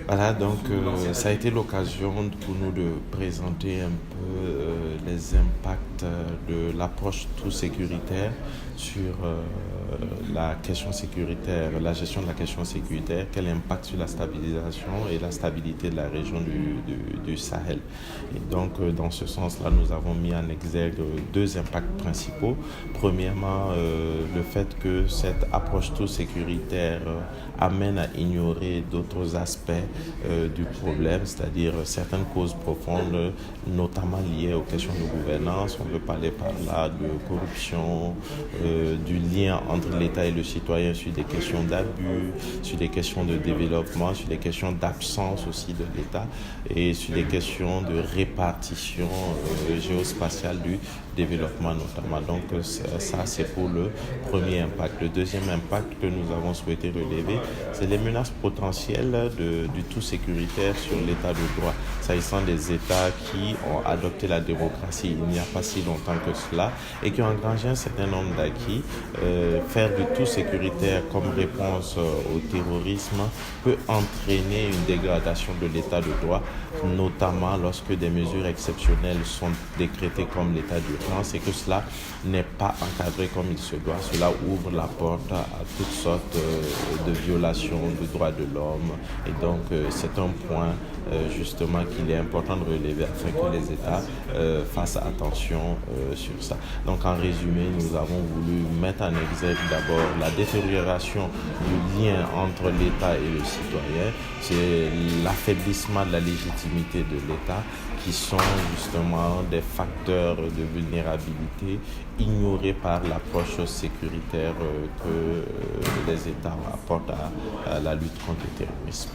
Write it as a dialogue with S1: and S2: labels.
S1: Voilà, donc ça a été l'occasion pour nous de présenter un peu les impacts de l'approche tout sécuritaire sur la question sécuritaire, la gestion de la question sécuritaire, quel impact sur la stabilisation et la stabilité de la région du Sahel. Et donc dans ce sens-là, nous avons mis en exergue deux impacts principaux. Premièrement, le fait que cette approche tout sécuritaire amène à ignorer d'autres aspects du problème, c'est-à-dire certaines causes profondes, notamment liées aux questions de gouvernance. On peut parler par là de corruption, du lien entre l'État et le citoyen sur des questions d'abus, sur des questions de développement, sur des questions d'absence aussi de l'État et sur des questions de répartition géospatiale du développement notamment. Donc ça c'est pour le premier impact. Le deuxième impact que nous avons souhaité relever, c'est les menaces potentielles du tout sécuritaire sur l'état de droit, s'agissant des États qui ont adopté la démocratie il n'y a pas si longtemps que cela et qui ont engrangé un certain nombre d'acquis. Faire du tout sécuritaire comme réponse au terrorisme peut entraîner une dégradation de l'état de droit, notamment lorsque des mesures exceptionnelles sont décrétées comme l'état d'urgence et que cela n'est pas encadré comme il se doit. Cela ouvre la porte à toutes sortes de violations des droits de l'homme et donc c'est un point justement qu'il est important de relever afin que les États fassent attention sur ça. Donc en résumé, nous avons voulu mettre en exergue d'abord la détérioration du lien entre l'État et le citoyen, c'est l'affaiblissement de la légitimité de l'État qui sont justement des facteurs de vulnérabilité ignorés par l'approche sécuritaire que les États apportent à la lutte contre le terrorisme.